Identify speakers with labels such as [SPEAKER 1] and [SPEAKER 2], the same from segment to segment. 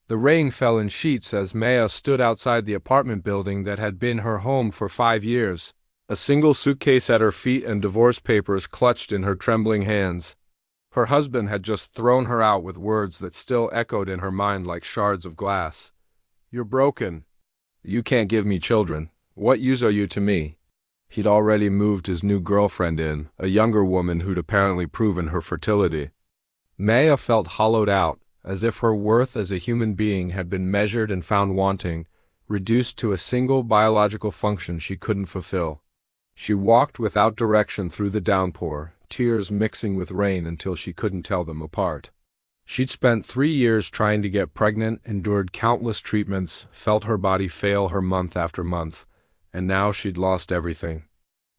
[SPEAKER 1] The rain fell in sheets as Maya stood outside the apartment building that had been her home for 5 years, a single suitcase at her feet and divorce papers clutched in her trembling hands. Her husband had just thrown her out with words that still echoed in her mind like shards of glass. "You're broken. You can't give me children. What use are you to me?" He'd already moved his new girlfriend in, a younger woman who'd apparently proven her fertility. Maya felt hollowed out, as if her worth as a human being had been measured and found wanting, reduced to a single biological function she couldn't fulfill. She walked without direction through the downpour, tears mixing with rain until she couldn't tell them apart. She'd spent 3 years trying to get pregnant, endured countless treatments, felt her body fail her month after month, and now she'd lost everything.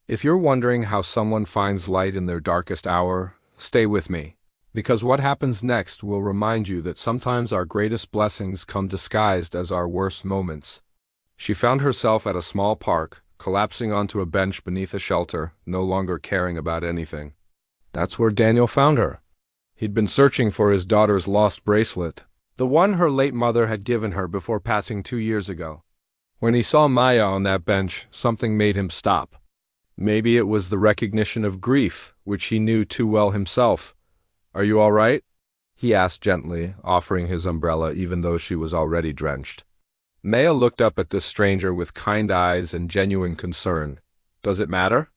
[SPEAKER 1] If you're wondering how someone finds light in their darkest hour, stay with me, because what happens next will remind you that sometimes our greatest blessings come disguised as our worst moments. She found herself at a small park, collapsing onto a bench beneath a shelter, no longer caring about anything. That's where Daniel found her. He'd been searching for his daughter's lost bracelet, the one her late mother had given her before passing 2 years ago. When he saw Maya on that bench, something made him stop. Maybe it was the recognition of grief, which he knew too well himself. "Are you all right?" he asked gently, offering his umbrella even though she was already drenched. Maya looked up at this stranger with kind eyes and genuine concern. "Does it matter?"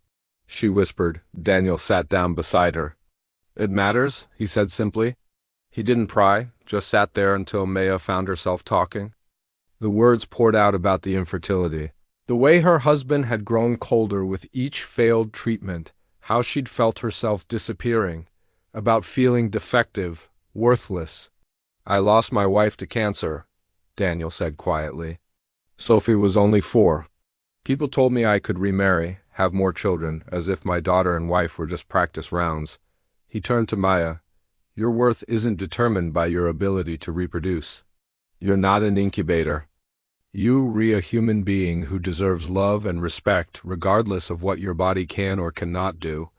[SPEAKER 1] she whispered. Daniel sat down beside her. "It matters," he said simply. He didn't pry, just sat there until Maya found herself talking. The words poured out about the infertility, the way her husband had grown colder with each failed treatment, how she'd felt herself disappearing, about feeling defective, worthless. "I lost my wife to cancer," Daniel said quietly. "Sophie was only 4. People told me I could remarry, have more children, as if my daughter and wife were just practice rounds." He turned to Maya. "Your worth isn't determined by your ability to reproduce. You're not an incubator. You're a human being who deserves love and respect regardless of what your body can or cannot do."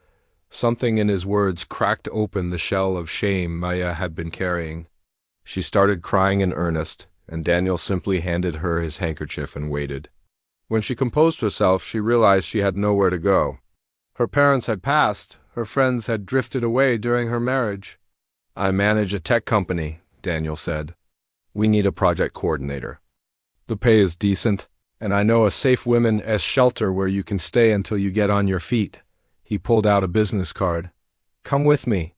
[SPEAKER 1] Something in his words cracked open the shell of shame Maya had been carrying. She started crying in earnest, and Daniel simply handed her his handkerchief and waited. When she composed herself, she realized she had nowhere to go. Her parents had passed, her friends had drifted away during her marriage. "I manage a tech company," Daniel said. "We need a project coordinator. The pay is decent, and I know a safe women's shelter where you can stay until you get on your feet." He pulled out a business card. "Come with me.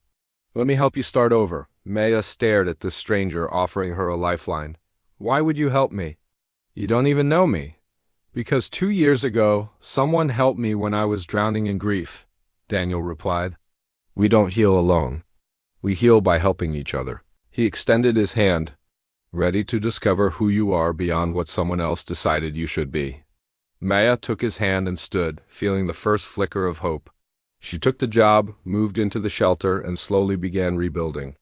[SPEAKER 1] Let me help you start over." Maya stared at this stranger offering her a lifeline. "Why would you help me?" "You don't even know me." "Because 2 years ago, someone helped me when I was drowning in grief," Daniel replied. "We don't heal alone. We heal by helping each other." He extended his hand, ready to discover who you are beyond what someone else decided you should be. Maya took his hand and stood, feeling the first flicker of hope. She took the job, moved into the shelter, and slowly began rebuilding.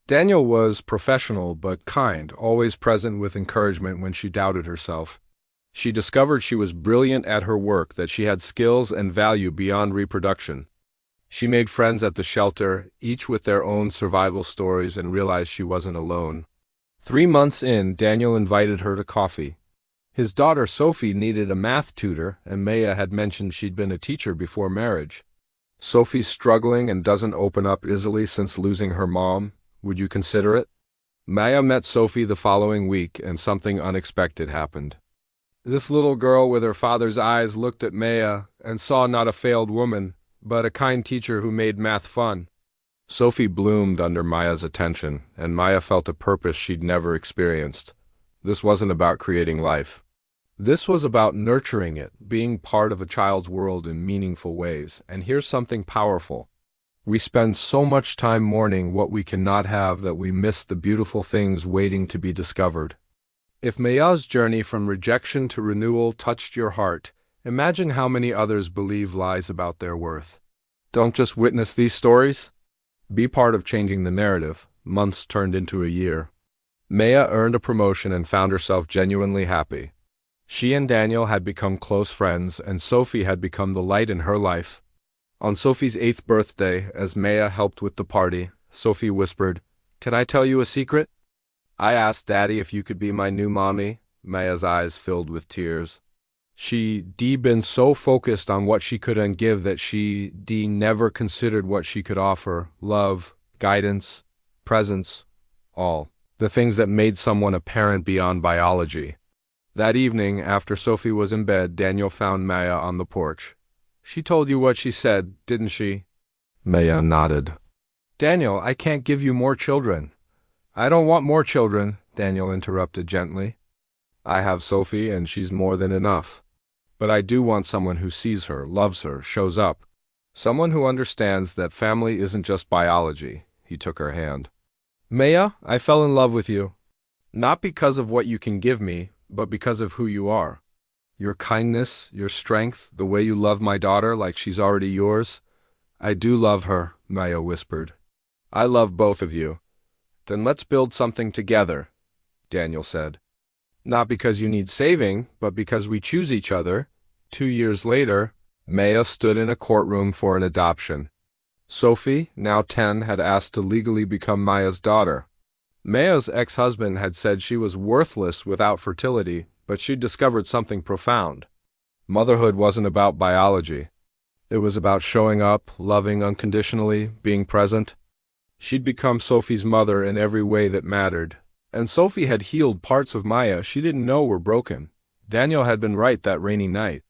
[SPEAKER 1] Daniel was professional but kind, always present with encouragement when she doubted herself. She discovered she was brilliant at her work, that she had skills and value beyond reproduction. She made friends at the shelter, each with their own survival stories, and realized she wasn't alone. 3 months in, Daniel invited her to coffee. His daughter Sophie needed a math tutor, and Maya had mentioned she'd been a teacher before marriage. "Sophie's struggling and doesn't open up easily since losing her mom. Would you consider it?" Maya met Sophie the following week, and something unexpected happened. This little girl with her father's eyes looked at Maya and saw not a failed woman, but a kind teacher who made math fun. Sophie bloomed under Maya's attention, and Maya felt a purpose she'd never experienced. This wasn't about creating life. This was about nurturing it, being part of a child's world in meaningful ways. And here's something powerful. We spend so much time mourning what we cannot have that we miss the beautiful things waiting to be discovered. If Maya's journey from rejection to renewal touched your heart, imagine how many others believe lies about their worth. Don't just witness these stories. Be part of changing the narrative. Months turned into a year. Maya earned a promotion and found herself genuinely happy. She and Daniel had become close friends, and Sophie had become the light in her life. On Sophie's 8th birthday, as Maya helped with the party, Sophie whispered, "Can I tell you a secret?" I asked Daddy if you could be my new mommy. Maya's eyes filled with tears. She'd been so focused on what she couldn't give that she'd never considered what she could offer: love, guidance, presence, all the things that made someone a parent beyond biology. That evening, after Sophie was in bed, Daniel found Maya on the porch. She told you what she said, didn't she? Maya nodded. Daniel, I can't give you more children. I don't want more children, Daniel interrupted gently. I have Sophie, and she's more than enough. But I do want someone who sees her, loves her, shows up. Someone who understands that family isn't just biology. He took her hand. Maya, I fell in love with you. Not because of what you can give me, but because of who you are. Your kindness, your strength, the way you love my daughter like she's already yours. I do love her, Maya whispered. I love both of you. Then let's build something together, Daniel said. Not because you need saving, but because we choose each other. 2 years later, Maya stood in a courtroom for an adoption. Sophie, now 10, had asked to legally become Maya's daughter. Maya's ex-husband had said she was worthless without fertility, but she'd discovered something profound. Motherhood wasn't about biology. It was about showing up, loving unconditionally, being present. She'd become Sophie's mother in every way that mattered. And Sophie had healed parts of Maya she didn't know were broken. Daniel had been right that rainy night.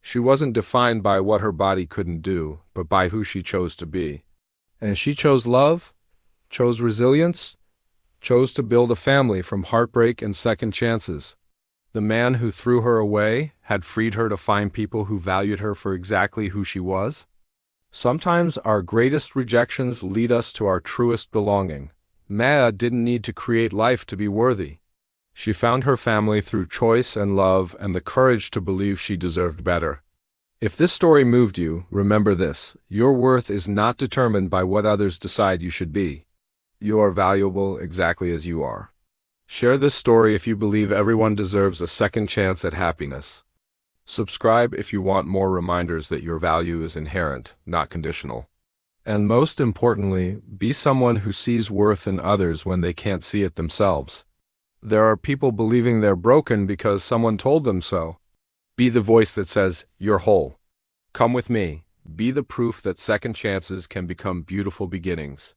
[SPEAKER 1] She wasn't defined by what her body couldn't do, but by who she chose to be. And she chose love, chose resilience, chose to build a family from heartbreak and second chances. The man who threw her away had freed her to find people who valued her for exactly who she was. Sometimes our greatest rejections lead us to our truest belonging. Maya didn't need to create life to be worthy. She found her family through choice and love and the courage to believe she deserved better. If this story moved you, remember this: your worth is not determined by what others decide you should be. You are valuable exactly as you are. Share this story if you believe everyone deserves a second chance at happiness. Subscribe if you want more reminders that your value is inherent, not conditional. And most importantly, be someone who sees worth in others when they can't see it themselves. There are people believing they're broken because someone told them so. Be the voice that says, "You're whole. Come with me." Be the proof that second chances can become beautiful beginnings.